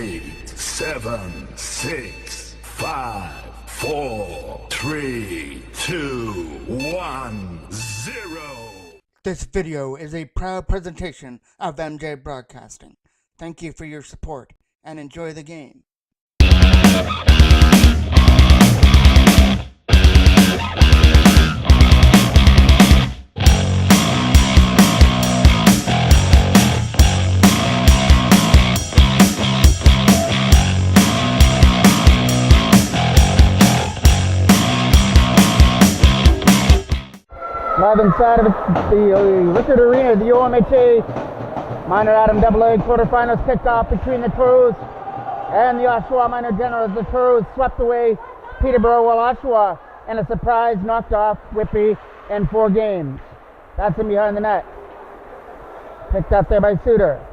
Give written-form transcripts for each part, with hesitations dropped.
8, 7, 6, 5, 4, 3, 2, 1, 0. This video is a proud presentation of MJ Broadcasting. Thank you for your support and enjoy the game. Live inside of the Richard Arena, the OMHA Minor Adam AA quarterfinals kickoff between the Toros and the Oshawa Minor Generals. The Toros swept away Peterborough, while Oshawa in a surprise knocked off Whitby in 4 games. That's him behind the net. Picked up there by Suter.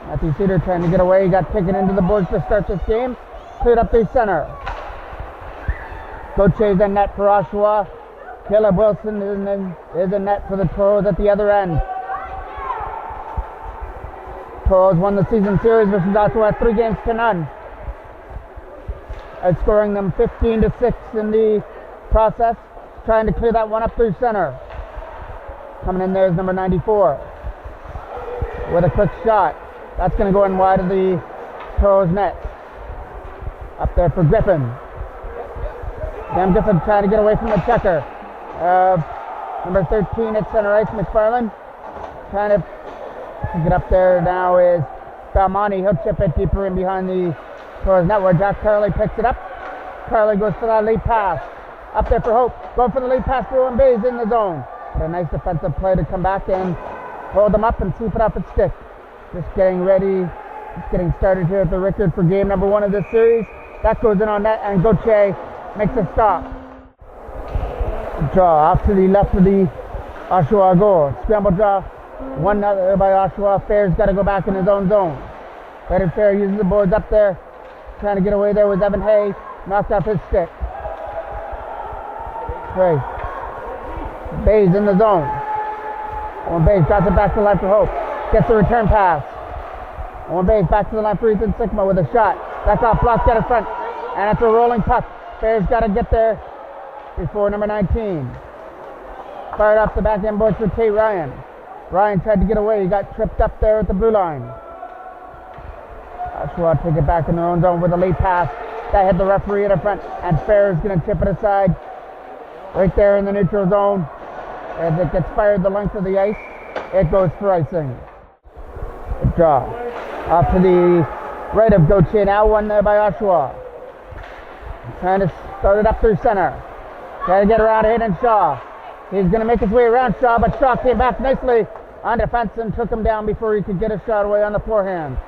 Matthew Suter trying to get away. He got taken into the boards to start this game. Cleared up through center. Gautier's in net for Oshawa. Caleb Wilson is in net for the Toros at the other end. Toros won the season series versus Oshawa 3-0, outscoring them 15-6 in the process. Trying to clear that one up through center. Coming in there is number 94 with a quick shot. That's going to go in wide of the Toros net. Up there for Griffin. Cam Griffin trying to get away from the checker. Number 13 at center ice, McFarland. Trying to pick it up there now is Balmonte. He'll chip it deeper in behind the Toros net where Jack Carley picks it up. Carley goes for that lead pass. Up there for Hope. Going for the lead pass to Owen Bays in the zone. But a nice defensive play to come back and hold them up and sweep it off its stick. Just getting ready. Just getting started here at the Rickard for game number 1 of this series. That goes in on net and Gauthier makes a stop. Draw off to the left of the Oshawa goal. Scramble draw. 1-0 by Oshawa. Fair's got to go back in his own zone. Better Fair uses the boards up there. Trying to get away there with Evan Hay. Knocked off his stick. Great. Bays in the zone. Owen Bays drops it back to the line for Hope. Gets the return pass. Owen Bays back to the line for Ethan Sigma with a shot. That's off, blocked out in front. And it's a rolling puck. Fair's got to get there before number 19. Fired off the backhand boards for Tate Ryan. Ryan tried to get away. He got tripped up there at the blue line. Oshawa take it back in their own zone with a late pass. That hit the referee in the front. And Fair is going to chip it aside. Right there in the neutral zone. As it gets fired the length of the ice, it goes for icing. Good draw. Off to the right of Gauthier now. One there by Oshawa. Trying to start it up through center. Trying to get around Hayden Shaw. He's going to make his way around Shaw, but Shaw came back nicely on defense and took him down before he could get a shot away on the forehand.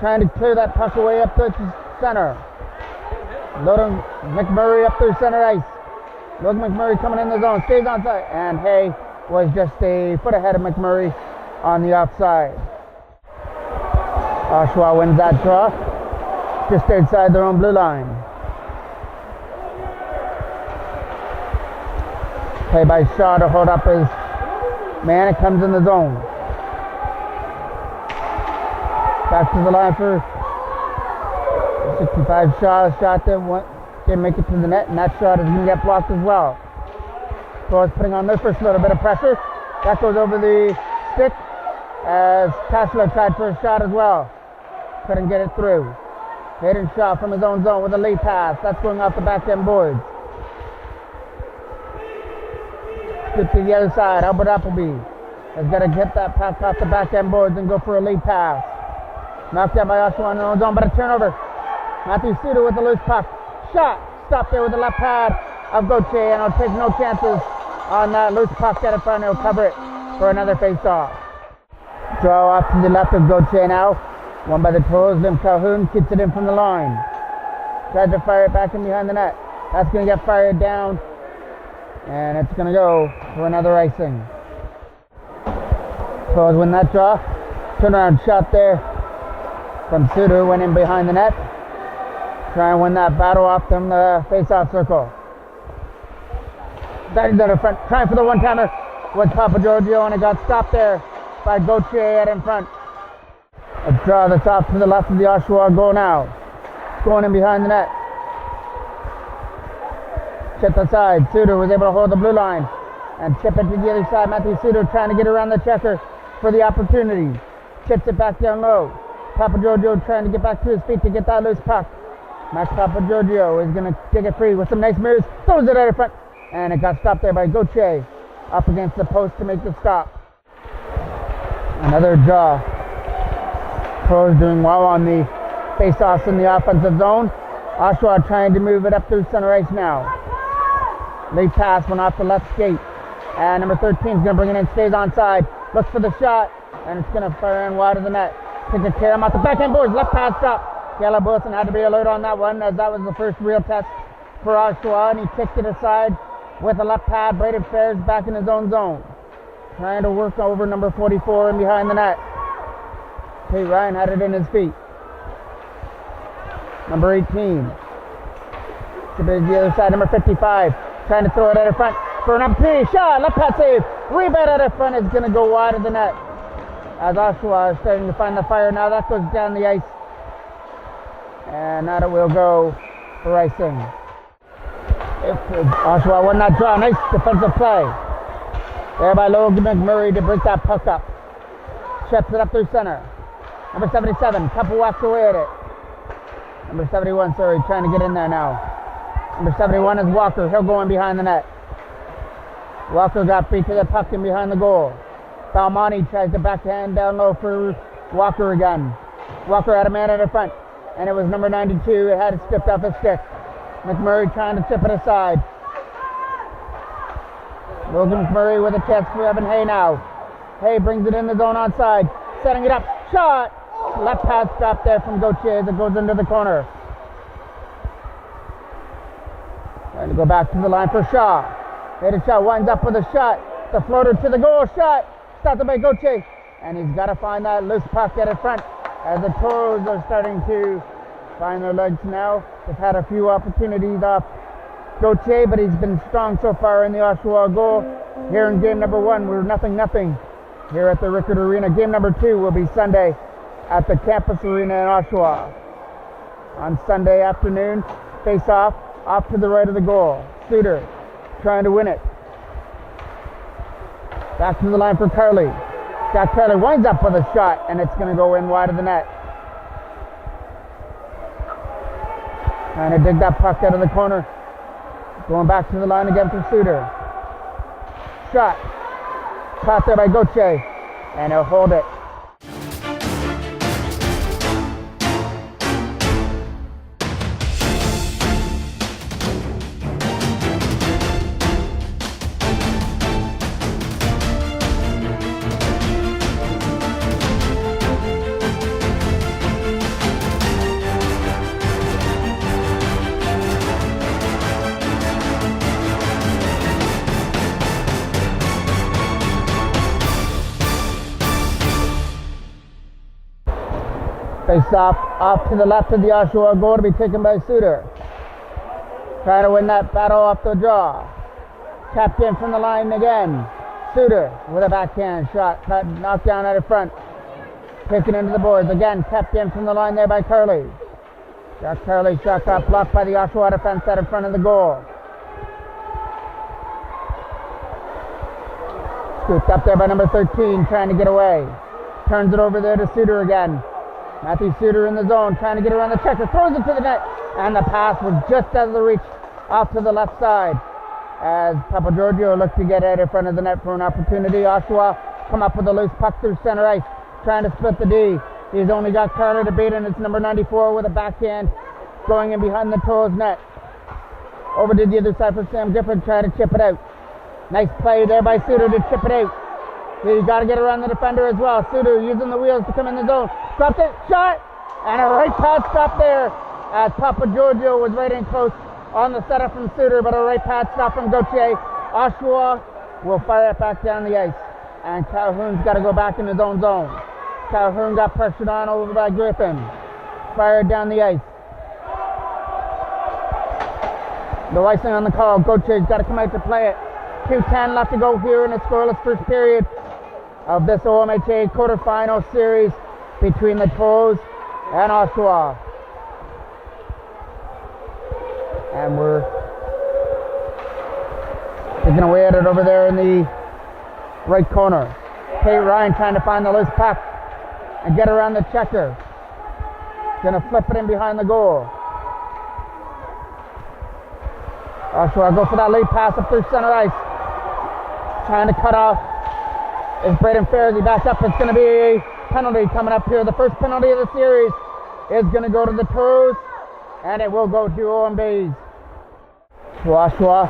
Trying to clear that puck away up to center. Logan McMurray up through center ice. Logan McMurray coming in the zone, stays on side, and Hay was just a foot ahead of McMurray on the offside. Oshawa wins that draw, just outside their own blue line. Play by Shaw to hold up his man. It comes in the zone. Back to the line for 65 Shaw. Shot there. Didn't make it to the net, and that shot is going to get blocked as well. Toros putting on their first little bit of pressure. That goes over the stick as Cashler tried for a shot as well. Couldn't get it through. Hayden Shaw from his own zone with a late pass. That's going off the back end boards. Skip to the other side. Albert Appleby has got to get that pass off the back end boards and go for a lead pass. Knocked out by Oshawa in their own zone, but a turnover. Matthew Suter with the loose puck. Shot. Stopped there with the left pad of Gauthier, and I'll take no chances on that loose puck out in front. He'll cover it for another face-off. Draw off to the left of Gauthier now. Won by the Toros. Lim Calhoun keeps it in from the line. Tried to fire it back in behind the net. That's going to get fired down. And it's going to go for another icing. Toros win that draw. Turnaround shot there from Suter. Went in behind the net. Try and win that battle off from the face-off circle. That is out in front. Trying for the one-timer with Papa Giorgio, and it got stopped there by Gauthier out in front. A draw that's off to the left of the Oshawa goal now. Going in behind the net. Chip aside. Suter was able to hold the blue line and chip it to the other side. Matthew Suter trying to get around the checker for the opportunity. Chips it back down low. Papagiorgio trying to get back to his feet to get that loose puck. Max Papagiorgio is going to take it free with some nice moves. Throws it out of front. And it got stopped there by Gauthier. Up against the post to make the stop. Another draw. Toros doing well on the face-offs in the offensive zone. Oshawa trying to move it up through center ice now. Late pass went off the left skate. And number 13 is going to bring it in, stays onside. Looks for the shot. And it's going to fire in wide of the net. Take a care off the backhand boards. Left pass stop. Caleb Wilson had to be alert on that one, as that was the first real test for Oshawa. And he kicked it aside with a left pad. Braden Fares back in his own zone. Trying to work over number 44 and behind the net. Tate Ryan had it in his feet. Number 18. To the other side, number 55. Trying to throw it out of front for an opportunity. Shot, left pass save. Rebound out of front is going to go wide of the net. As Oshawa is starting to find the fire now, that goes down the ice. And now it will go for icing. Oshawa won that draw. Nice defensive play. There by Logan McMurray to break that puck up. Shuts it up through center. Number 77, Couple walks away at it. Number 71, trying to get in there now. Number 71 is Walker. He'll go in behind the net. Walker got free to the puck in behind the goal. Balmonte tries to backhand down low for Walker again. Walker had a man in the front, and it was number 92. It had it stripped off his stick. McMurray trying to chip it aside. Logan McMurray with a chance for Evan Hay now. Hay brings it in the zone onside. Setting it up. Shot! Left pass stop there from Gauthier as it goes into the corner. Trying to go back to the line for Shaw. Hit a shot, winds up with a shot. The floater to the goal, shot. Stopped by Gauthier. And he's got to find that loose puck at the front as the Toros are starting to find their legs now. They've had a few opportunities off Gauthier, but he's been strong so far in the Oshawa goal. Here in game number 1, we're 0-0 here at the Rickard Arena. Game number 2 will be Sunday at the Campus Arena in Oshawa. On Sunday afternoon, face off to the right of the goal. Suter trying to win it. Back to the line for Carley. Jack Carley winds up with a shot, and it's going to go in wide of the net. Trying to dig that puck out of the corner. Going back to the line again for Suter. Shot. Caught there by Gauthier, and he'll hold it. Face off to the left of the Oshawa goal to be taken by Suter. Trying to win that battle off the draw. Tapped in from the line again. Suter with a backhand shot. Knocked down out of front. Taken into the boards. Again, tapped in from the line there by Carley. Jack Carley shot got blocked by the Oshawa defense out in front of the goal. Scooped up there by number 13, trying to get away. Turns it over there to Suter again. Matthew Suter in the zone, trying to get around the checker, throws it to the net, and the pass was just out of the reach off to the left side. As Papagiorgio looked to get out in front of the net for an opportunity. Oshawa come up with a loose puck through center ice, trying to split the D. He's only got Carter to beat, and it's number 94 with a backhand going in behind the Toros net. Over to the other side for Sam Gifford, trying to chip it out. Nice play there by Suter to chip it out. He's got to get around the defender as well. Suter using the wheels to come in the zone. Dropped it, shot, and a right pass stop there as Papagiorgio was right in close on the setup from Suter, but a right pass stop from Gauthier. Oshawa will fire it back down the ice, and Calhoun's got to go back in his own zone. Calhoun got pressured on over by Griffin. Fired down the ice. No icing on the call. Gauthier's got to come out to play it. 2:10 left to go here in the scoreless first period of this OMHA quarterfinal series between the Toros and Oshawa. And we're taking away at it over there in the right corner. Kate Ryan trying to find the loose puck and get around the checker. Gonna flip it in behind the goal. Oshawa go for that lead pass up through center ice. Trying to cut off. Is Braden Fairsley back up? It's gonna be a penalty coming up here. The first penalty of the series is gonna go to the Toros, and it will go to OMHA. Oshawa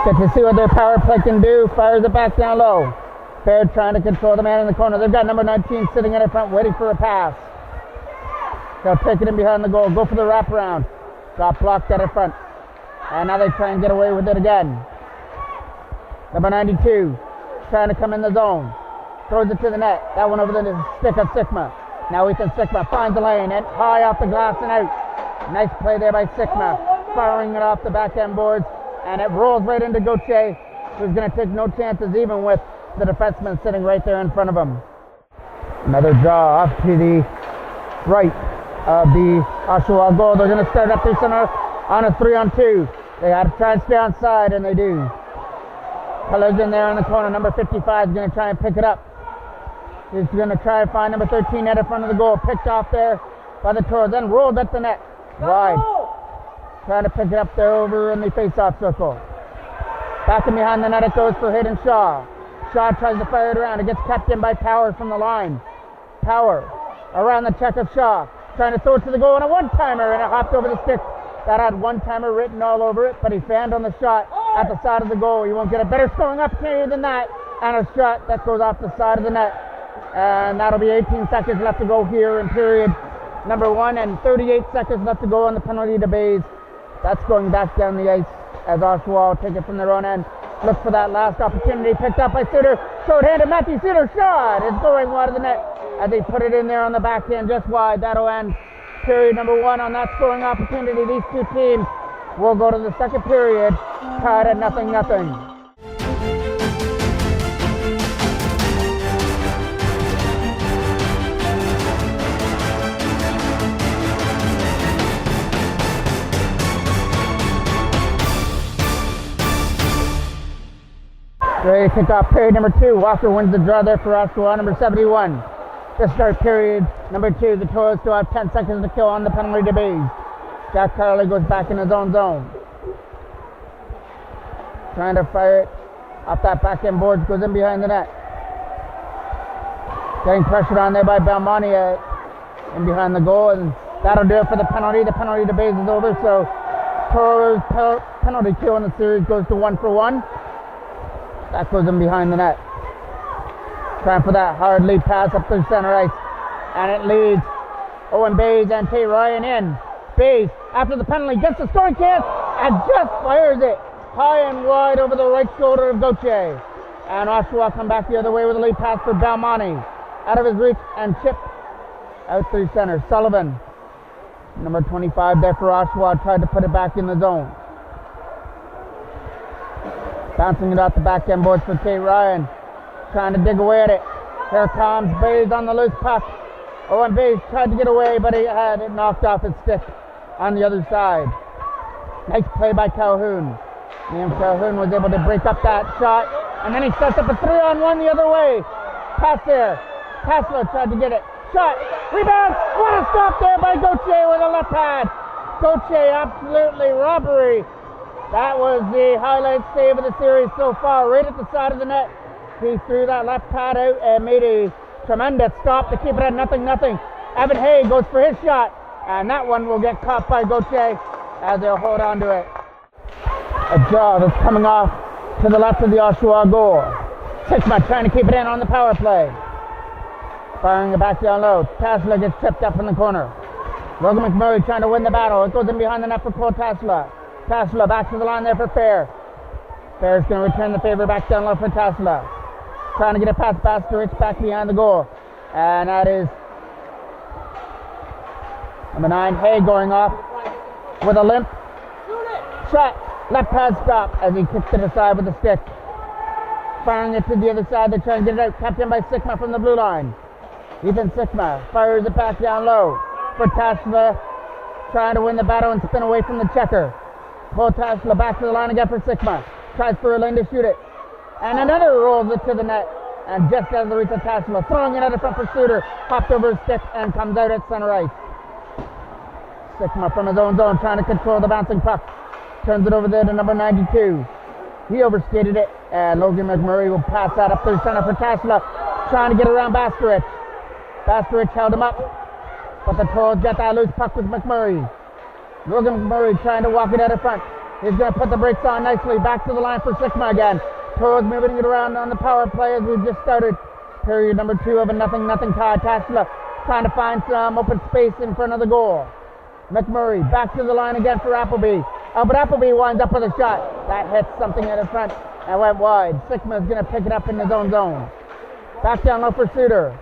get to see what their power play can do. Fires it back down low. Fair trying to control the man in the corner. They've got number 19 sitting in front waiting for a pass. They'll take it in behind the goal. Go for the wraparound. Got blocked out in front. And now they try and get away with it again. Number 92 trying to come in the zone. Throws it to the net. That one over the stick of Sigma. Now Ethan Sigma finds the lane and high off the glass and out. Nice play there by Sigma. Firing it off the backhand boards. And it rolls right into Gauthier, who's going to take no chances even with the defenseman sitting right there in front of him. Another draw off to the right of the Oshawa goal. They're going to start up through center on a 3-on-2. They had to try and stay on side, and they do. Collision there in the corner. Number 55 is going to try and pick it up. He's going to try and find number 13 net in front of the goal. Picked off there by the Toros, then rolled at the net. Wide. Trying to pick it up there over in the face-off circle. Back and behind the net it goes for Hayden Shaw. Shaw tries to fire it around. It gets kept in by Power from the line. Power around the check of Shaw. Trying to throw it to the goal and a one-timer, and it hopped over the stick. That had one-timer written all over it, but he fanned on the shot at the side of the goal. You won't get a better scoring opportunity than that. And a shot that goes off the side of the net. And that'll be 18 seconds left to go here in period number 1, and 38 seconds left to go on the penalty to Bays. That's going back down the ice as Oshawa will take it from their own end. Look for that last opportunity, picked up by Suter. Short-handed Matthew Suter shot. It's going wide of the net as they put it in there on the backhand just wide. That'll end period number 1 on that scoring opportunity. These two teams will go to the second period tied at 0-0. Ready to kick off period number 2. Walker wins the draw there for Oshawa, number 71. To start period number 2, the Toros still have 10 seconds to kill on the penalty to Bays. Jack Carley goes back in his own zone. Trying to fire it off that backhand board, goes in behind the net. Getting pressured on there by Belmonte in behind the goal, and that'll do it for the penalty. The penalty to Bays is over, so Toros' penalty kill in the series goes to 1-for-1. That goes in behind the net. Trying for that hard lead pass up through center ice. And it leads Owen Bays and Tate Ryan in. Bays, after the penalty, gets the scoring chance and just fires it high and wide over the right shoulder of Gauthier. And Oshawa come back the other way with a lead pass for Belmonte. Out of his reach and chip out through center. Sullivan, number 25 there for Oshawa, tried to put it back in the zone. Bouncing it off the backhand boards for Kate Ryan. Trying to dig away at it. Here comes Bays on the loose puck. Owen Bays tried to get away, but he had it knocked off his stick on the other side. Nice play by Calhoun. Liam Calhoun was able to break up that shot, and then he sets up a 3-on-1 the other way. Pass there. Passler tried to get it. Shot. Rebound. What a stop there by Gauthier with a left pad. Gauthier, absolutely robbery. That was the highlight save of the series so far, right at the side of the net. He threw that left pad out and made a tremendous stop to keep it at 0-0. Evan Hay goes for his shot, and that one will get caught by Gauthier as they'll hold on to it. A draw that's coming off to the left of the Oshawa goal. Sigma trying to keep it in on the power play. Firing it back down low. Tasla gets tripped up in the corner. Logan McMurray trying to win the battle. It goes in behind the net for Cole Tasla. Tasla back to the line there for Fair. Fair's going to return the favor back down low for Tasla. Trying to get a pass Bastarich back behind the goal. And that is number 9, Hay, going off with a limp. Shot. Left pad stop as he kicks it aside with the stick. Firing it to the other side. They're trying to get it out. Kept in by Sigma from the blue line. Ethan Sikma fires it back down low for Tashla, trying to win the battle and spin away from the checker. Pull Tashla back to the line again for Sikma. Tries for a lane to shoot it. And another rolls it to the net. And just as Larissa Tashla throwing it at the front for Suter, hopped over his stick and comes out at center ice. Sikma from his own zone trying to control the bouncing puck. Turns it over there to number 92. He overskated it, and Logan McMurray will pass that up through center for Tashla, trying to get around Baskerich. Baskerich held him up, but the Toros got that loose puck with McMurray. Logan McMurray trying to walk it out of front. He's going to put the brakes on nicely. Back to the line for Sikma again. Toros moving it around on the power play as we've just started. Period number 2 of a 0-0 tie. Tashla trying to find some open space in front of the goal. McMurray back to the line again for Appleby. But Appleby winds up with a shot. That hits something in the front and went wide. Sikma is going to pick it up in his own zone. Back down low for Suter.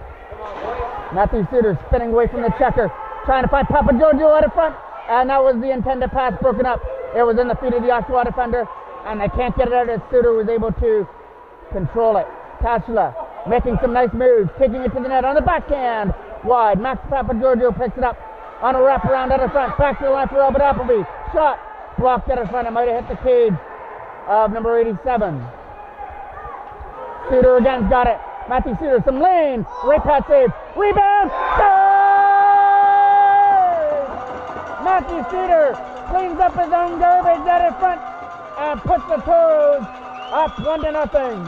Matthew Suter spinning away from the checker. Trying to find Papa Giorgio out of front. And that was the intended pass broken up. It was in the feet of the Oshawa defender. And they can't get it out as Suter was able to control it. Tashla making some nice moves. Kicking it to the net on the backhand. Wide. Max Papa Giorgio picks it up. On a wraparound out of front. Back to the line for Albert Appleby. Shot. Blocked out of front. It might have hit the cage of number 87. Suter again's got it. Matthew Suter, some lane. Right pass save. Rebound. Save! Matthew Suter cleans up his own garbage out in front and puts the Toros up 1-0.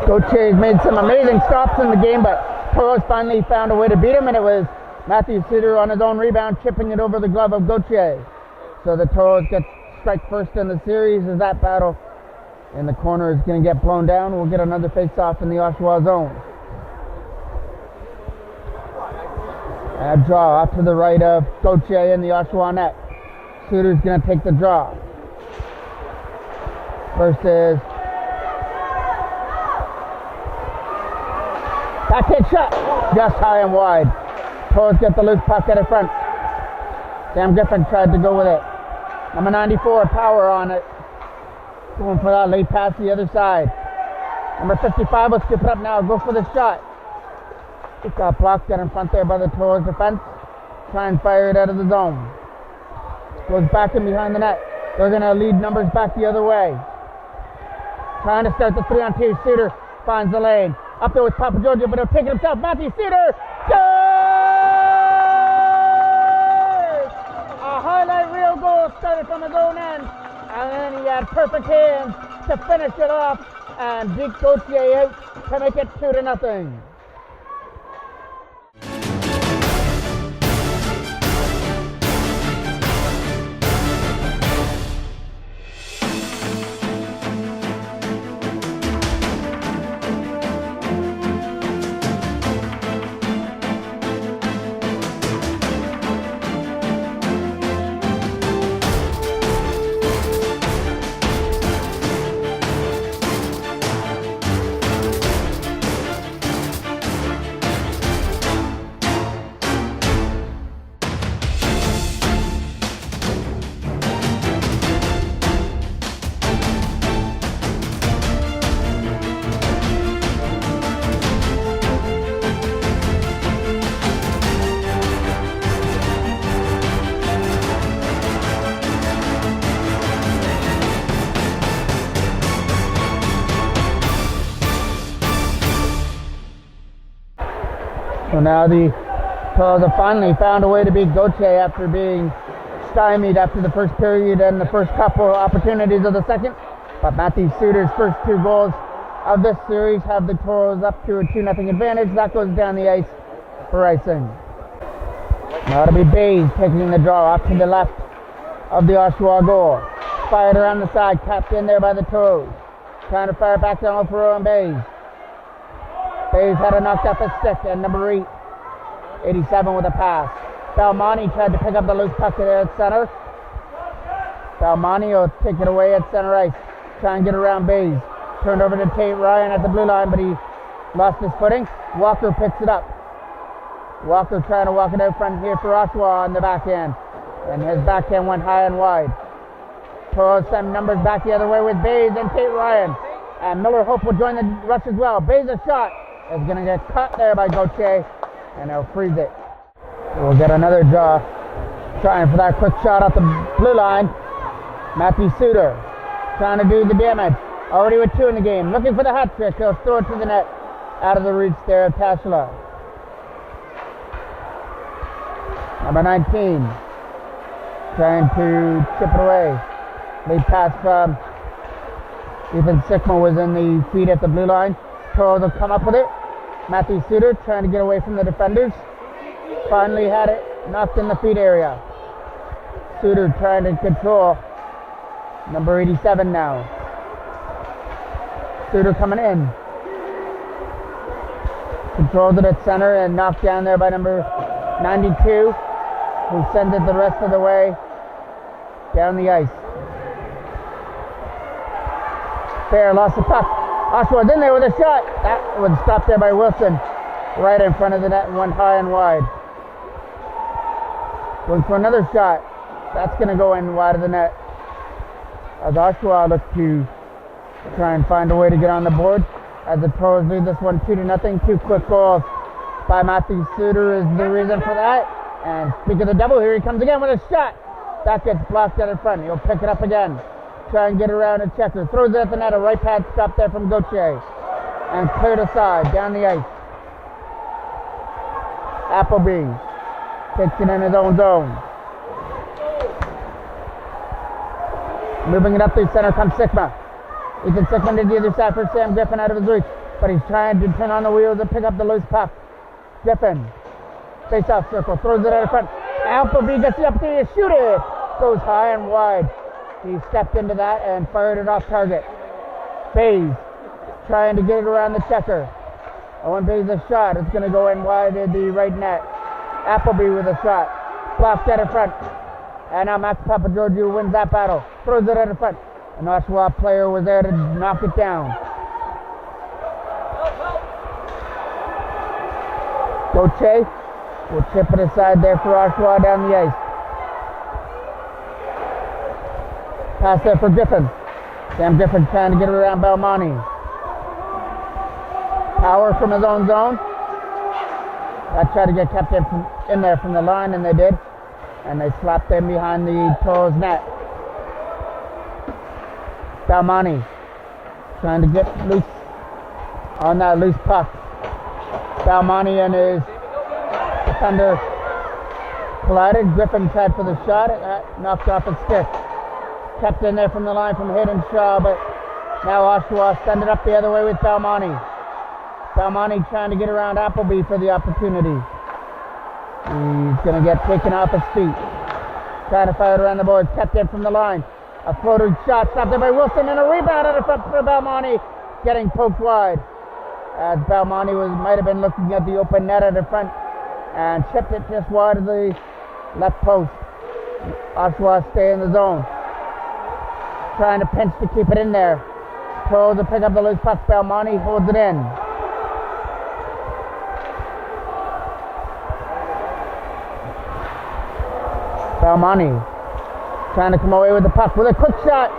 Gauthier made some amazing stops in the game, but Toros finally found a way to beat him, and it was Matthew Suter on his own rebound, chipping it over the glove of Gauthier. So the Toros get strike first in the series as that battle in the corner is going to get blown down. We'll get another face-off in the Oshawa zone. A draw off to the right of Gauthier in the Oshawa net. Suter's going to take the draw. First is backhand shot, just high and wide. Toros get the loose puck at the front. Sam Griffin tried to go with it. Number 94, Power on it. Going for that late pass to the other side. Number 55 will skip it up now. Go for the shot. It got blocked out in front there by the Toros defense. Try and fire it out of the zone. Goes back in behind the net. They're going to lead numbers back the other way. Trying to start the 3-on-2. Suter finds the lane. Up there with Papa Giorgio, but he'll take it himself. Matthew Suter. A highlight reel goal started from his own end. And then he had perfect hands to finish it off and beat Gauthier out to make it 2-0. So now the Toros have finally found a way to beat Gauthier after being stymied after the first period and the first couple opportunities of the second. But Matthew Suter's first 2 goals of this series have the Toros up to a 2-0 advantage. That goes down the ice for icing. Now it'll be Bays taking the draw off to the left of the Oshawa goal. Fired around the side, tapped in there by the Toros. Trying to fire back down for Owen Bays. Bays had it knocked off his stick, and number 8, 87 with a pass. Belmonte tried to pick up the loose puck there at center. Belmonte will take it away at center ice. Try and get around Bays. Turned over to Tate Ryan at the blue line, but he lost his footing. Walker picks it up. Walker trying to walk it out front here for Oshawa on the backhand. And his backhand went high and wide. Toros send numbers back the other way with Bays and Tate Ryan. And Miller Hope will join the rush as well. Bay's' shot is going to get cut there by Gauthier, and they'll freeze it. We'll get another draw. Trying for that quick shot off the blue line. Matthew Suter trying to do the damage. Already with 2 in the game. Looking for the hat trick. He'll throw it to the net. Out of the reach there of Tashla. Number 19. Trying to chip it away. Lead pass from Ethan Sickmo was in the feed at the blue line. Toros will come up with it. Matthew Suter trying to get away from the defenders. Finally had it knocked in the feed area. Suter trying to control. Number 87 now. Suter coming in. Controls it at center and knocked down there by number 92, who sends it the rest of the way down the ice. Fair lost the puck. Oshawa's in there with a shot. That was stopped there by Wilson. Right in front of the net and went high and wide. Going for another shot. That's going to go in wide of the net. As Oshawa look to try and find a way to get on the board. As the Toros lead this one 2-0. 2 quick goals by Matthew Suter is the reason for that. And speaking of the double, here he comes again with a shot. That gets blocked out in front. He'll pick it up again. Try and get around a checker. Throws it at the net. A right pad stop there from Gauthier. And cleared aside down the ice. Appleby takes it in his own zone. Moving it up through center comes Sigma. Ethan Sickman to the other side for Sam Griffin out of his reach. But he's trying to turn on the wheels and pick up the loose puck. Griffin. Face-off circle. Throws it out in front. Appleby gets the opportunity to shoot it. Goes high and wide. He stepped into that and fired it off target. Bays trying to get it around the checker. Owen Bays a shot. It's going to go in wide at the right net. Appleby with a shot. Blocked out in front. And now Max Papageorgiou wins that battle. Throws it out in front. An Oshawa player was there to knock it down. Gauthier will chip it aside there for Oshawa down the ice. Pass there for Griffin. Sam Griffin trying to get it around Belmonte. Power from his own zone. I tried to get kept in there from the line, and they did. And they slapped them behind the Toros net. Belmonte trying to get loose on that loose puck. Belmonte and his defender collided. Griffin tried for the shot. It knocked off his stick. Kept in there from the line from Hayden Shaw, but now Oshawa send it up the other way with Belmonte. Belmonte trying to get around Appleby for the opportunity. He's going to get taken off his feet. Trying to fire it around the boards. Kept in from the line. A floater shot stopped there by Wilson and a rebound out of front for Belmonte. Getting poked wide. As Belmonte might have been looking at the open net at the front and chipped it just wide of the left post. Oshawa stay in the zone. Trying to pinch to keep it in there. Toros to pick up the loose puck. Belmonte holds it in. Belmonte trying to come away with the puck with a quick shot.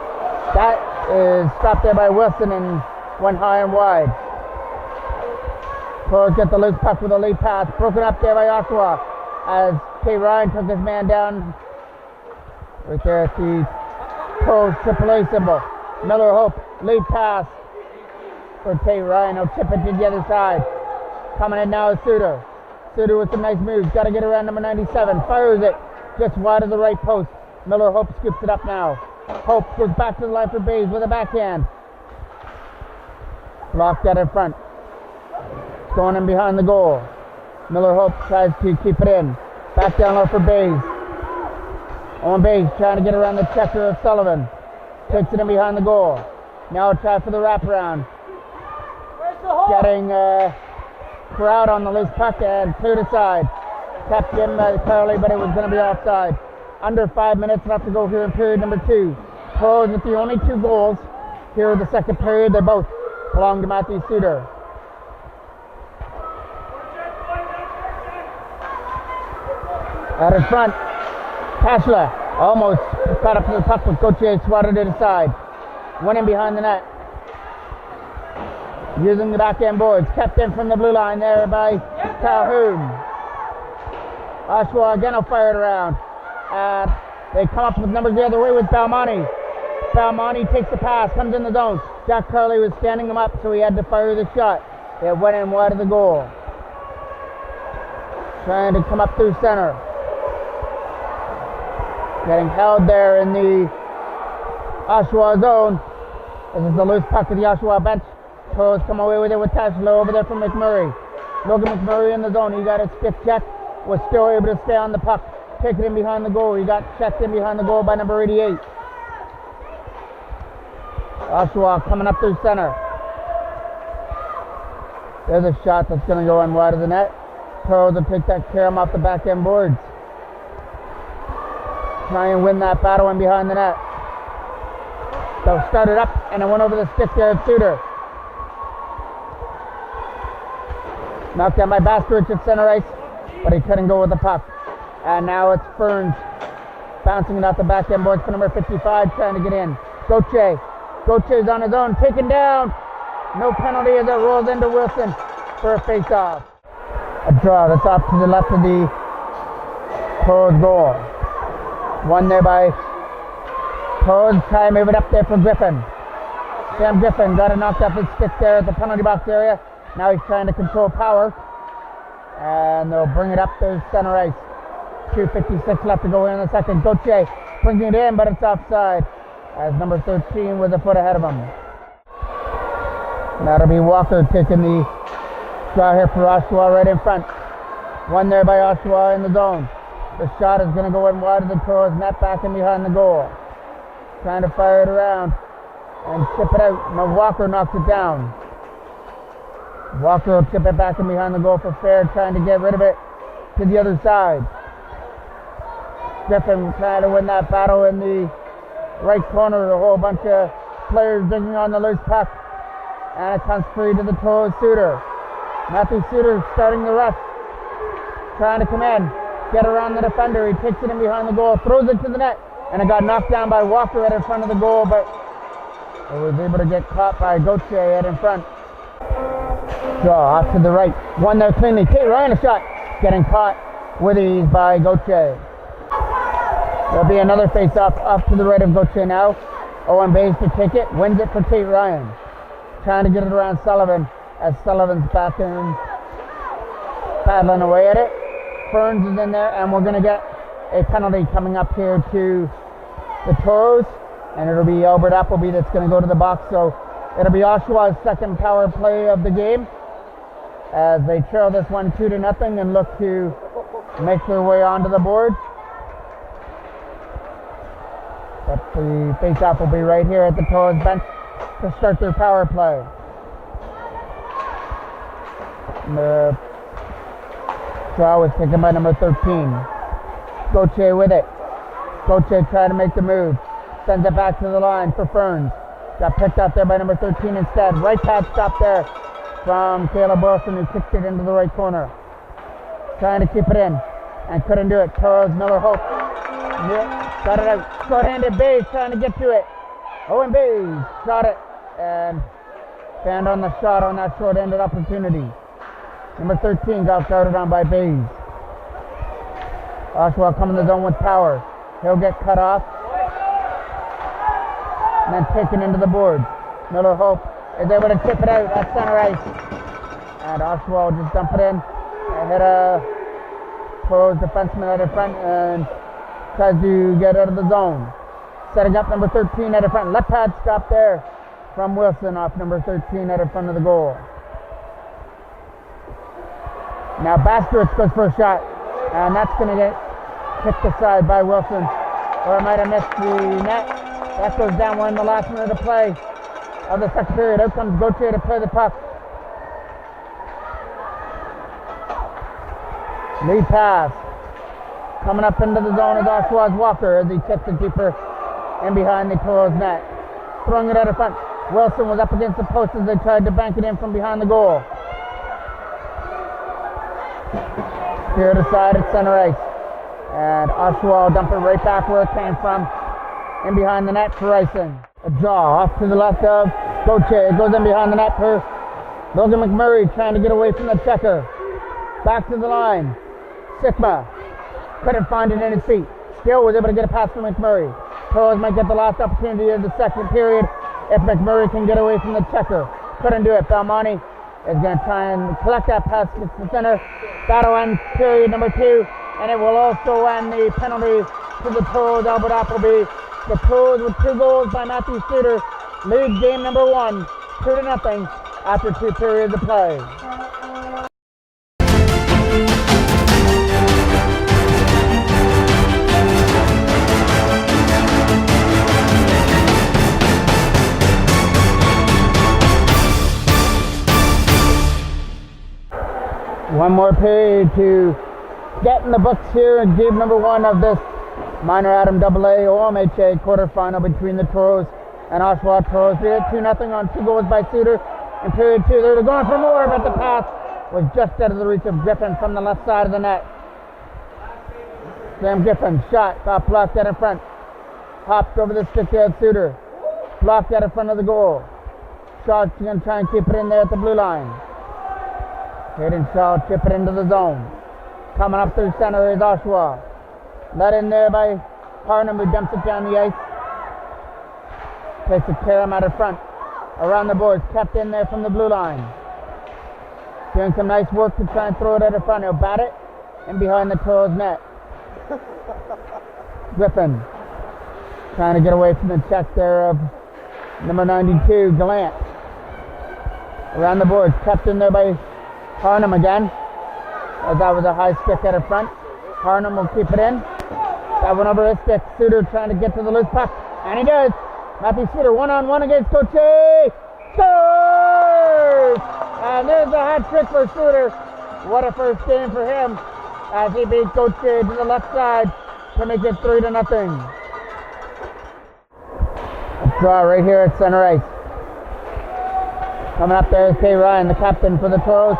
That is stopped there by Wilson and went high and wide. Toros get the loose puck with a lead pass. Broken up there by Oshawa as Kay Ryan took his man down right there at the Toros AAA symbol. Miller Hope, lead pass for Kay Ryan. He'll chip it to the other side. Coming in now is Suter. Suter with some nice moves. Got to get around number 97. Fires it just wide of the right post. Miller Hope scoops it up now. Hope goes back to the line for Bays with a backhand. Blocked out in front. Going in behind the goal. Miller Hope tries to keep it in. Back down low for Bays. Owen Bays trying to get around the checker of Sullivan. Takes it in behind the goal. Now a try for the wraparound. Getting crowd on the loose puck and cleared aside. Kept in by Carly, but it was going to be offside. Under 5 minutes left to go here in period number 2. Toros with the only 2 goals here in the second period. They both belong to Matthew Suter. Out in front, Tashla almost got up to the puck, but Gauthier swatted it aside. Went in behind the net. using the backhand boards. Kept in from the blue line there by Calhoun. Oshawa again will fire it around. And they come up with numbers the other way with Balmonte. Balmonte takes the pass, comes in the zone. Jack Carley was standing him up, so he had to fire the shot. It went in wide of the goal. Trying to come up through center. Getting held there in the Oshawa zone. This is the loose puck of the Oshawa bench. Toros come away with it with Tashlow over there from McMurray. Logan McMurray in the zone. He got a stick check. Was still able to stay on the puck. Take it in behind the goal. He got checked in behind the goal by number 88. Oshawa coming up through center. There's a shot that's going to go in wide of the net. Toros will take that carom off the back end boards. Try and win that battle in behind the net. So start it up, and it went over the stick there of Suter. Knocked down by Baskerich at center ice, but he couldn't go with the puck. And now it's Ferns bouncing it off the back end boards for number 55, trying to get in. Gauthier. Gautier's on his own, taken down. No penalty as it rolls into Wilson for a face-off. A draw that's off to the left of the Toros goal. One there by Toros, try and move it up there for Griffin. Sam Griffin got it knocked off his stick there at the penalty box area. Now he's trying to control power. And they'll bring it up to center ice. 2:56 left to go in the second. Gauthier bringing it in, but it's offside, as number 13 was a foot ahead of him. That'll be Walker taking the draw here for Oshawa right in front. One there by Oshawa in the zone. The shot is going to go in wide of the Toros net, back in behind the goal. Trying to fire it around and chip it out. No, Walker knocks it down. Walker will chip it back in behind the goal for fair, trying to get rid of it to the other side. Griffin trying to win that battle in the right corner. A whole bunch of players digging on the loose puck. And it comes free to the Toros Suter. Matthew Suter starting the rush. Trying to come in. Get around the defender. He takes it in behind the goal. Throws it to the net. And it got knocked down by Walker right in front of the goal. But it was able to get caught by Gauthier right in front. Draw off to the right. One there cleanly. Tate Ryan a shot. Getting caught with ease by Gauthier. There'll be another face-off off to the right of Gauthier now. Owen Bays to take it. Wins it for Tate Ryan. Trying to get it around Sullivan, as Sullivan's back in, paddling away at it. Ferns is in there, and we're going to get a penalty coming up here to the Toros, and it'll be Albert Appleby that's going to go to the box. So it'll be Oshawa's second power play of the game, as they trail this one 2-0 and look to make their way onto the board. But the face-off will be right here at the Toros bench to start their power play. The draw was taken by number 13. Gauthier with it. Gauthier trying to make the move. Sends it back to the line for Ferns. Got picked up there by number 13 instead. Right pad stop there from Caleb Wilson, who kicked it into the right corner. Trying to keep it in and couldn't do it. Toros Miller Hope. Got it out. Short-handed Bays trying to get to it. Owen Bays shot it and banned on the shot on that short-handed opportunity. Number 13 got started on by Bays. Oshawa coming the zone with power. He'll get cut off and then taken into the board. Miller Hope is able to tip it out at center ice. And Oshawa will just dump it in. Hit a Toros defenseman out in front and tries to get out of the zone. Setting up number 13 at the front. Left pad stop there from Wilson off number 13 at the front of the goal. Now Baskerich goes for a shot, and that's going to get kicked aside by Wilson, or it might have missed the net. That goes down. We're in the last minute of play of the second period. Out comes Gauthier to play the puck. Lead pass. Coming up into the zone is Oshawa's Walker as he tips it deeper in behind the Toros net. Throwing it out of front. Wilson was up against the post as they tried to bank it in from behind the goal. Here to side at center ice. And Oshawa will dump it right back where it came from. In behind the net for icing. A draw off to the left of Gauthier. It goes in behind the net for Logan McMurray trying to get away from the checker. Back to the line. Sigma couldn't find it in his feet. Still was able to get a pass from McMurray. Toros might get the last opportunity of the second period if McMurray can get away from the checker. Couldn't do it. Belmonte is going to try and collect that pass to the center. That'll end period number 2, and it will also end the penalty to the Toros. Albert Appleby. The Toros with 2 goals by Matthew Suter lead game number 1, 2-0 after 2 periods of play. One more period to get in the books here in game number 1 of this Minor Adam AA OMHA quarterfinal between the Toros and Oshawa. Toros did it 2-0 on 2 goals by Suter in period 2. They were going for more, but the pass was just out of the reach of Griffin from the left side of the net. Sam Griffin shot, got blocked out in front. Hopped over the stick there at Suter. Blocked out in front of the goal. Shaw's going to try and keep it in there at the blue line. Hayden Shaw chip it into the zone. Coming up through center is Oshawa. Let in there by Harnum, who dumps it down the ice. Takes a carom out of front. Around the boards, kept in there from the blue line. Doing some nice work to try and throw it out of front. He'll bat it in behind the Toros net. Griffin trying to get away from the check there of number 92, Gallant. Around the boards, kept in there by Harnum again. As that was a high stick out of front. Harnum will keep it in. That one over his stick. Suter trying to get to the loose puck. And he does. Matthew Suter 1-on-1 against Coche. Scores! And there's a hat trick for Suter. What a first game for him as he beat Coche to the left side to make it 3-0. Let's draw right here at center ice. Coming up there is Kay Ryan, the captain for the Toros.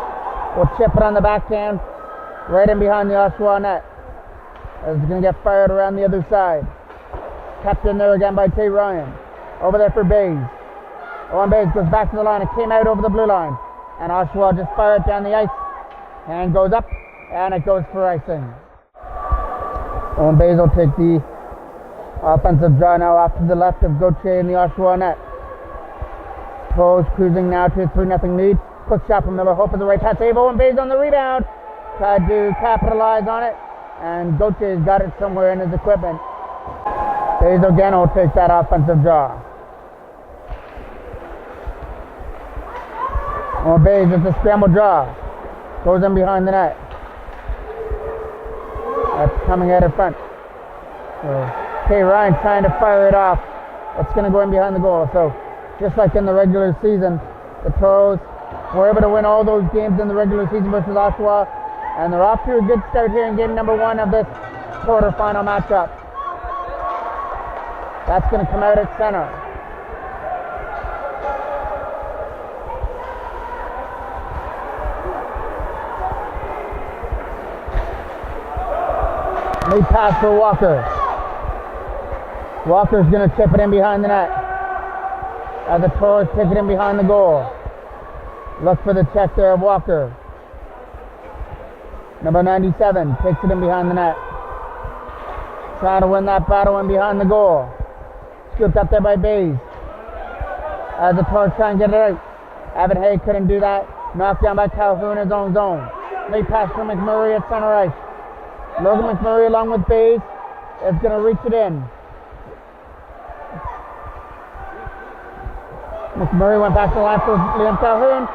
Will chip it on the backhand right in behind the Oshawa net. It's going to get fired around the other side. Kept in there again by Tay Ryan. Over there for Bays. Owen Bays goes back to the line. It came out over the blue line. And Oshawa just fired down the ice. Hand goes up. And it goes for icing. Owen Bays will take the offensive draw now off to the left of Gauthier in the Oshawa net. Toros cruising now to a 3-0 lead. Quick shot from Miller. Hope of the right pass. Save. Owen Bays on the rebound. Tried to capitalize on it. And Gautier's got it somewhere in his equipment. Bays again will take that offensive draw. Owen Bays with the scramble draw. Goes in behind the net. That's coming out in front. So Kay Ryan trying to fire it off. It's going to go in behind the goal. So just like in the regular season, the Toros were able to win all those games in the regular season versus Oshawa, and they're off to a good start here in game number 1 of this quarterfinal matchup. That's going to come out at center. Lead pass for Walker. Walker's going to chip it in behind the net. As the Toros take it in behind the goal. Look for the check there of Walker. Number 97 takes it in behind the net. Trying to win that battle in behind the goal. Scooped up there by Bays. As the Toros try and get it out. Evan Hay couldn't do that. Knocked down by Calhoun in his own zone. Late pass from McMurray at center ice. Logan McMurray along with Bays is going to reach it in. McMurray went back to the line for Liam Calhoun.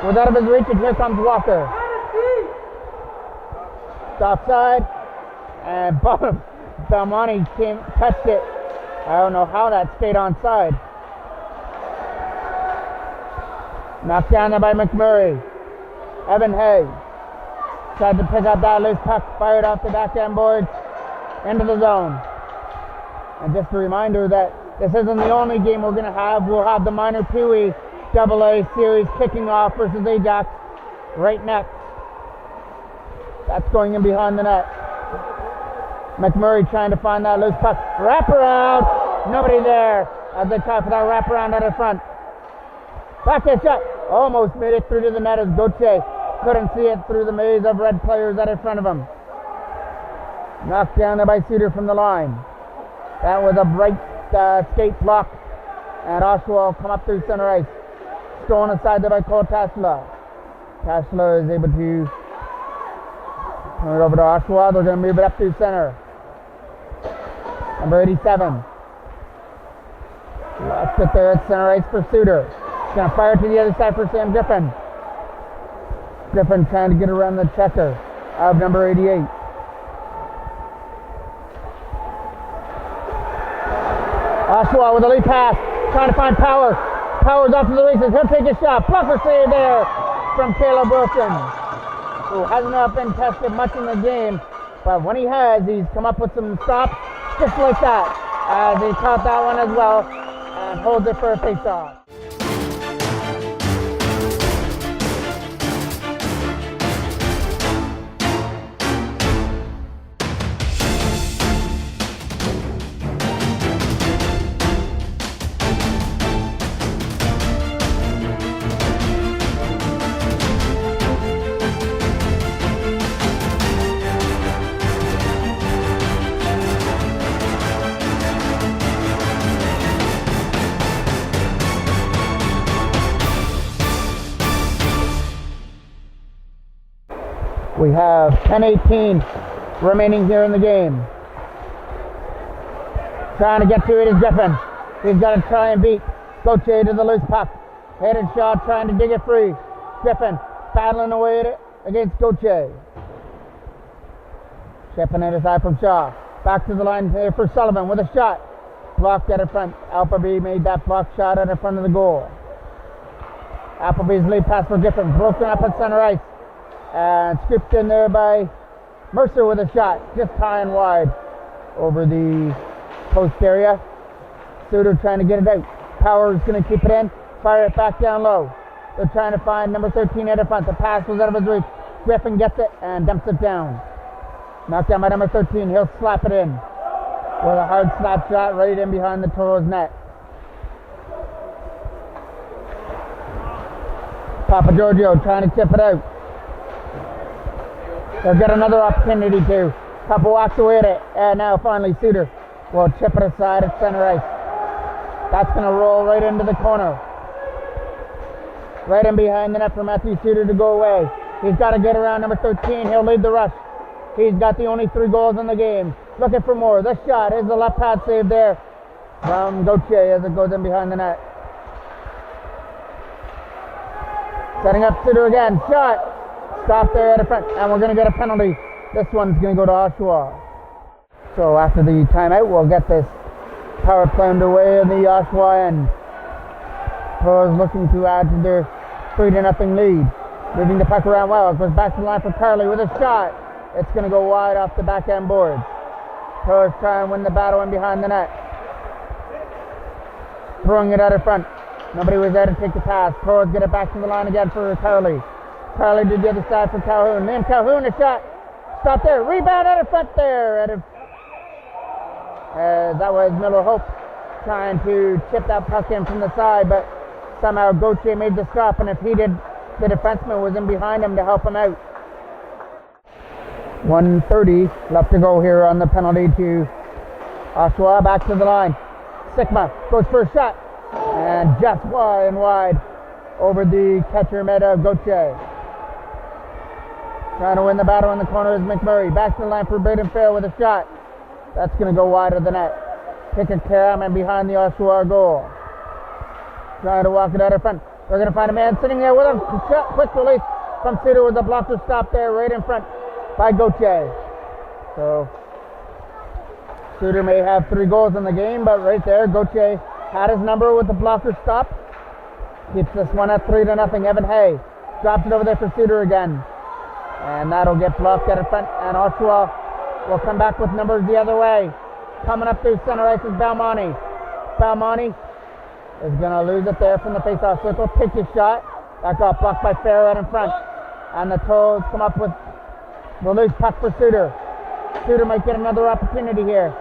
Was out of his reach, and here comes Walker. Stop side, and boom, Belmonte touched it. I don't know how that stayed onside. Knocked down there by McMurray. Evan Hay tried to pick up that loose puck, fired off the backhand boards into the zone. And just a reminder that this isn't the only game we're going to have. We'll have the minor Pee-wee AA series kicking off versus Ajax right next. That's going in behind the net. McMurray trying to find that loose puck. Wraparound. Nobody there as they try for that wraparound out in front. Backhand shot. Almost made it through to the net as Gauthier couldn't see it through the maze of red players that in front of him. Knocked down there by Suter from the line. That was a bright skate block. And Oshawa will come up through center ice. Stolen aside there by Cole Tasla. Tasla is able to turn it over to Oshawa. They're going to move it up through center. Number 87. Lost it there at center ice for Suter. He's going to fire to the other side for Sam Griffin. Griffin trying to get around the checker of number 88. Oshawa with a lead pass. Trying to find Power. Power's off to the races. He'll take a shot. Blocker save there from Caleb Wilson, who has not been tested much in the game. But when he has, he's come up with some stops just like that. As he caught that one as well and holds it for a face-off. We have 10:18 remaining here in the game. Trying to get to it is Griffin. He's got to try and beat Gauthier to the loose puck. Headed shot, trying to dig it free. Griffin battling away against Gauthier. Chipping it aside from Shaw. Back to the line here for Sullivan with a shot. Blocked out in front. Appleby made that block shot out in front of the goal. Appleby's lead pass for Griffin. Broken up at center ice. And scooped in there by Mercer with a shot, just high and wide over the post area. Suter trying to get it out. Power's going to keep it in, fire it back down low. They're trying to find number 13 at the front. The pass was out of his reach. Griffin gets it and dumps it down. Knocked down by number 13. He'll slap it in with a hard slap shot right in behind the Toros net. Papa Giorgio trying to tip it out. They'll get another opportunity to. Couple walks away at it. And now finally Suter will chip it aside at center ice. That's going to roll right into the corner. Right in behind the net for Matthew Suter to go away. He's got to get around number 13. He'll lead the rush. He's got the only 3 goals in the game. Looking for more. This shot is the left pad save there from Gauthier as it goes in behind the net. Setting up Suter again. Shot. Stop there at the front, and we're going to get a penalty. This one's going to go to Oshawa. So after the timeout, we'll get this power play underway in the Oshawa end. Toros looking to add to their 3-0 lead. Moving the puck around well. It goes back to the line for Carley with a shot. It's going to go wide off the backhand boards. Toros try and win the battle in behind the net. Throwing it out in front. Nobody was there to take the pass. Toros get it back to the line again for Carley. Carley to the other side for Calhoun. Then Calhoun a shot. Stop there. Rebound out in front there. That was Miller Hope trying to chip that puck in from the side, but somehow Gauthier made the stop, and if he did, the defenseman was in behind him to help him out. 1:30 left to go here on the penalty to Oshawa. Back to the line. Sigma goes for a shot, and just wide over the catcher mid of Gauthier. Trying to win the battle in the corner is McMurray. Back to the line for Braden Fair with a shot. That's going to go wide of the net. Kick it Karam and behind the Oshawa goal. Trying to walk it out in front. They're going to find a man sitting there with a quick release from Suter with a blocker stop there right in front by Gauthier. So Suter may have 3 goals in the game, but right there Gauthier had his number with the blocker stop. Keeps this one at 3-0. Evan Hay drops it over there for Suter again. And that'll get blocked out in front, and Oshawa will come back with numbers the other way. Coming up through center ice is Balmonti. Balmonti is going to lose it there from the face-off circle. Take his shot. That got blocked by Fair out in front. And the Toros come up with the loose puck for Suter. Suter might get another opportunity here.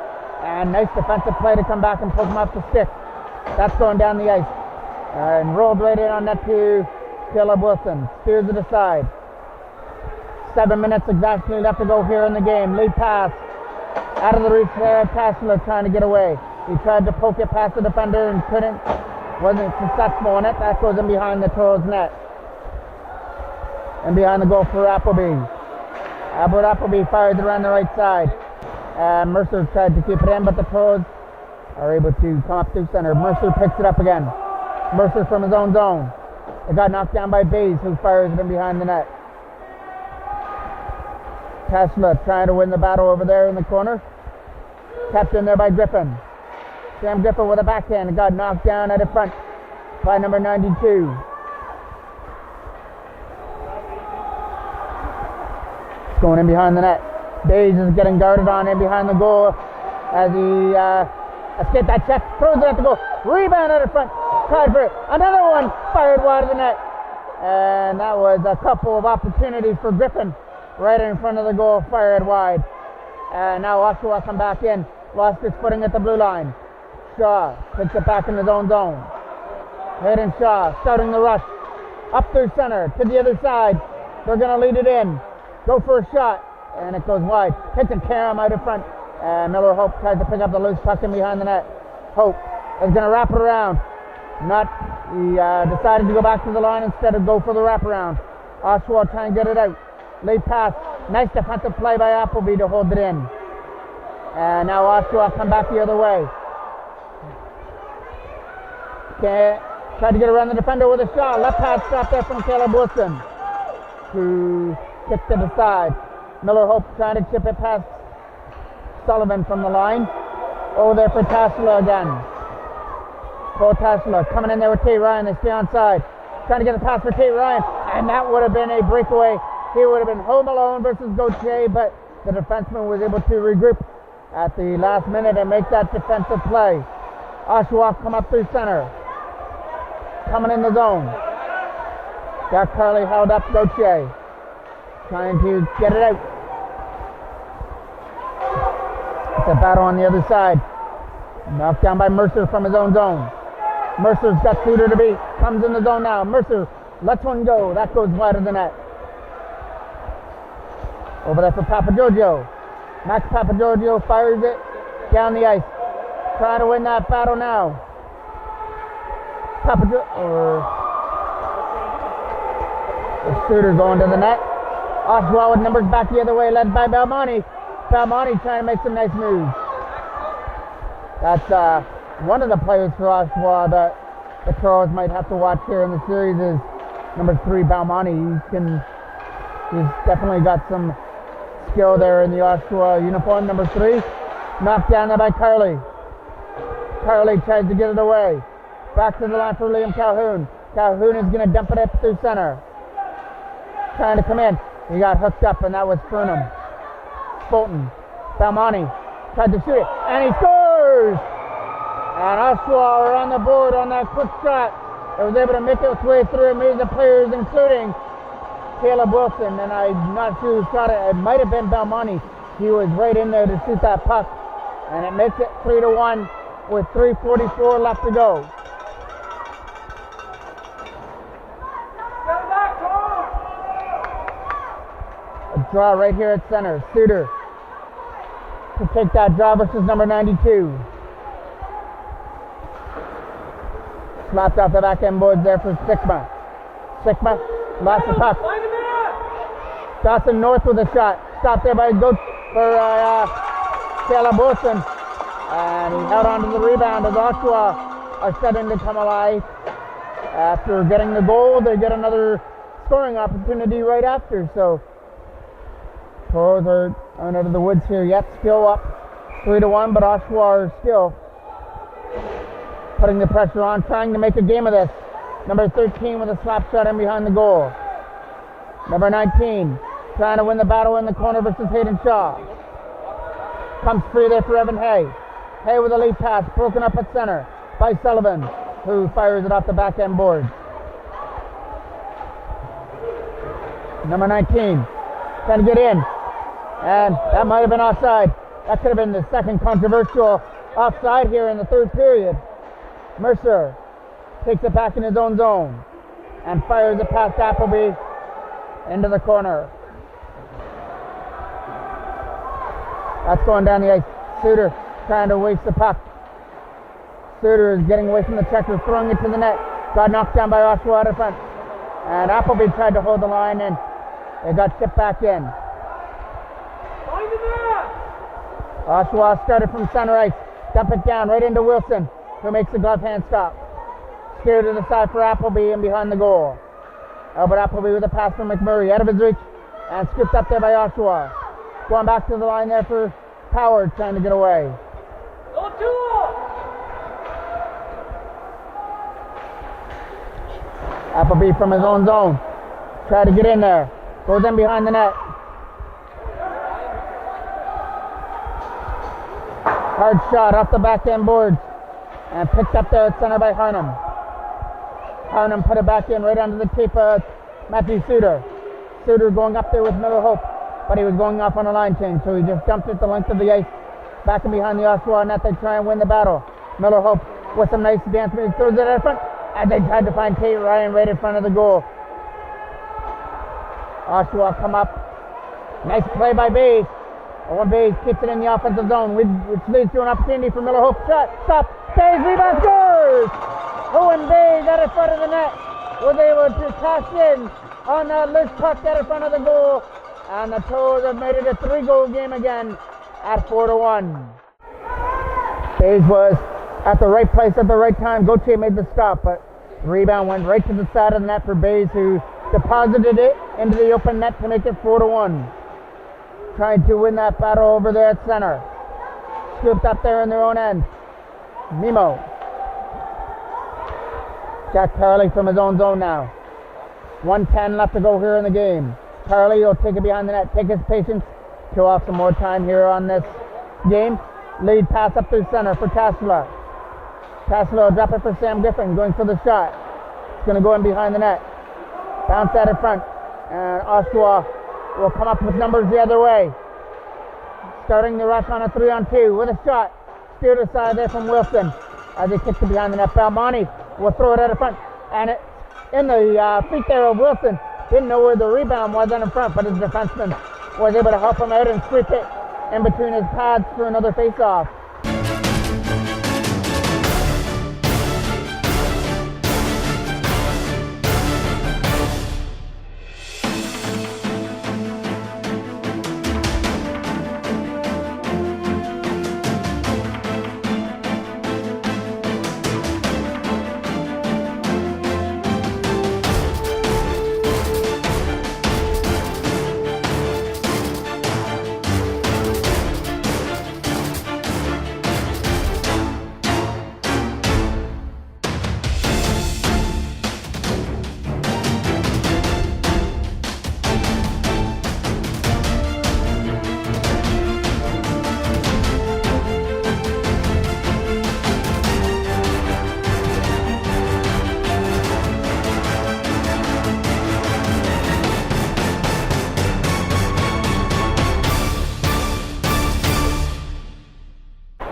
And nice defensive play to come back and pull him off the stick. That's going down the ice. And rolled right in on net to Caleb Wilson steers it aside. 7 minutes exactly left to go here in the game. Lead pass. Out of the reach there. Tassler trying to get away. He tried to poke it past the defender and couldn't. Wasn't successful in it. That goes in behind the Toros net. And behind the goal for Appleby. Albert Appleby fires it around the right side. Mercer tried to keep it in, but the Toros are able to come up through center. Mercer picks it up again. Mercer from his own zone. It got knocked down by Bays, who fires it in behind the net. Tesla trying to win the battle over there in the corner. Kept in there by Griffin. Sam Griffin with a backhand. It got knocked down at the front by number 92. It's going in behind the net. Bays is getting guarded on in behind the goal as he escaped that check. Throws it at the goal. Rebound at the front. Tried for it. Another one fired wide of the net. And that was a couple of opportunities for Griffin. Right in front of the goal, fired wide. And now Oshawa come back in. Lost his footing at the blue line. Shaw picks it back in his own zone. Hayden Shaw starting the rush. Up through center to the other side. They're going to lead it in. Go for a shot. And it goes wide. Hits a carom out in front. And Miller Hope tries to pick up the loose puck in behind the net. Hope is going to wrap it around. He decided to go back to the line instead of go for the wraparound. Oshawa trying to get it out. Late pass. Nice defensive play by Appleby to hold it in. And now Oshawa come back the other way. Tried to get around the defender with a shot. Left pass shot there from Caleb Wilson, who kicked it aside. Miller Hope trying to chip it past Sullivan from the line. Over there for Tassler again. Cole Tassler coming in there with Tate Ryan. They stay on side. Trying to get a pass for Tate Ryan. And that would have been a breakaway. He would have been home alone versus Gauthier, but the defenseman was able to regroup at the last minute and make that defensive play. Oshawa come up through center. Coming in the zone. Got Carly held up. Gauthier trying to get it out. It's a battle on the other side. Knocked down by Mercer from his own zone. Mercer's got Suter to beat. Comes in the zone now. Mercer lets one go. That goes wide of the net. Over there for Papagiorgio. Max Papagiorgio fires it down the ice. Trying to win that battle now. Suter going to the net. Oshawa with numbers back the other way, led by Belmonte. Belmonte trying to make some nice moves. That's one of the players for Oshawa that the Toros might have to watch here in the series is number 3, Belmonte. He's definitely got some skill there in the Oshawa uniform. Number 3, knocked down there by Carly. Carly tries to get it away. Back to the line for Liam Calhoun. Calhoun is going to dump it up through center. Trying to come in. He got hooked up, and that was Furnham. Fulton. Belmonte tried to shoot it, and he scores! And Oshawa are on the board on that quick shot. It was able to make its way through and made the players, including Caleb Wilson, and I'm not sure who shot it. It might have been Belmonte. He was right in there to shoot that puck, and it makes it 3-1 with 3:44 left to go. A draw right here at center. Suter to take that draw versus number 92. Slapped off the back end boards there for Sigma. Sigma lost the puck. Dawson North with a shot. Stopped there by Caleb Wilson. And he held on to the rebound as Oshawa are starting to come alive. After getting the goal, they get another scoring opportunity right after. So Toros are out of the woods here yet. Still up 3-1, but Oshawa are still putting the pressure on, trying to make a game of this. Number 13 with a slap shot in behind the goal. Number 19 trying to win the battle in the corner versus Hayden Shaw. Comes free there for Evan Hay. Hay with a lead pass, broken up at center by Sullivan, who fires it off the back end board. Number 19 trying to get in, and that might have been offside. That could have been the second controversial offside here in the third period. Mercer takes it back in his own zone, and fires it past Appleby into the corner. That's going down the ice. Suter trying to waste the puck. Suter is getting away from the checker, throwing it to the net. Got knocked down by Oshawa out of front. And Appleby tried to hold the line, and it got tipped back in. Oshawa started from center ice. Dump it down right into Wilson, who makes the glove hand stop. Steer to the side for Appleby and behind the goal. Albert Appleby with a pass from McMurray, out of his reach, and scooped up there by Oshawa. Going back to the line there for Howard, trying to get away. Appleby from his own zone. Try to get in there. Goes in behind the net. Hard shot off the backhand boards. And picked up there at center by Harnham. Harnham put it back in right under the tape of Matthew Suter. Suter going up there with Miller Hope, but he was going off on a line change, so he just dumped it the length of the ice. Back and behind the Oshawa net, they try and win the battle. Miller Hope with some nice dance moves, throws it out front, and they tried to find Tate Ryan right in front of the goal. Oshawa come up. Nice play by Bays. Owen Bays keeps it in the offensive zone, which leads to an opportunity for Miller Hope. Shot, stop, Bays, rebound, scores! Owen Bays out in front of the net was able to cash in on that loose puck out in front of the goal, and the Toros have made it a 3-goal game again at 4-1. Bays was at the right place at the right time. Gauthier made the stop, but the rebound went right to the side of the net for Bays, who deposited it into the open net to make it 4-1. Trying to win that battle over there at center. Scooped up there in their own end. Nemo. Jack Parley from his own zone now. 1:10 left to go here in the game. Parley will take it behind the net, take his patience, kill off some more time here on this game. Lead pass up through center for Tassila. Tassila will drop it for Sam Griffin, going for the shot. It's going to go in behind the net. Bounce out in front, and Oshawa will come up with numbers the other way. Starting the rush on a 3-on-2 with a shot. Steered aside there from Wilson as he kicks it behind the net. Balmonte will throw it out in front, and it's in the feet there of Wilson. Didn't know where the rebound was in front, but his defenseman was able to help him out and sweep it in between his pads for another face-off.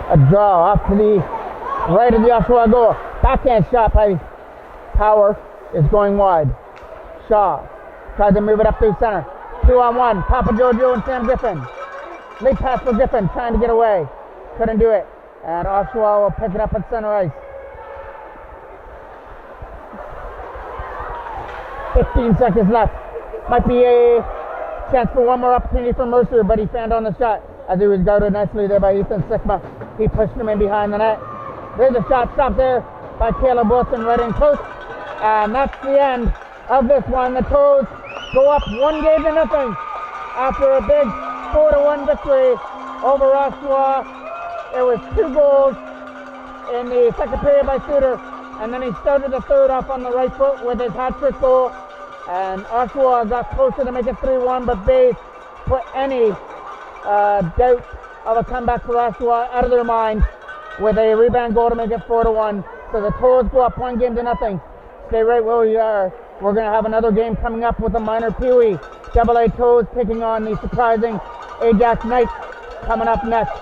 A draw off to the right of the Oshawa goal. Backhand shot by Power is going wide. Shaw tries to move it up through center. 2-on-1. Papa Jojo and Sam Griffin. Late pass for Griffin, trying to get away. Couldn't do it. And Oshawa will pick it up at center ice. 15 seconds left. Might be a chance for one more opportunity for Mercer, but he found on the shot as he was guarded nicely there by Ethan Sigma. He pushed him in behind the net. There's a shot stopped there by Caleb Wilson right in close. And that's the end of this one. The Toros go up 1-0 after a big 4-1 victory over Oshawa. It was 2 goals in the second period by Suter, and then he started the third off on the right foot with his hat-trick goal. And Oshawa got closer to make it 3-1, but Bays put any doubt of a comeback for Oshawa out of their mind with a rebound goal to make it 4-1. So the Toros go up 1-0. Stay right where we are. We're going to have another game coming up with the minor Pee-wee. AA Toros taking on the surprising Ajax Knights coming up next.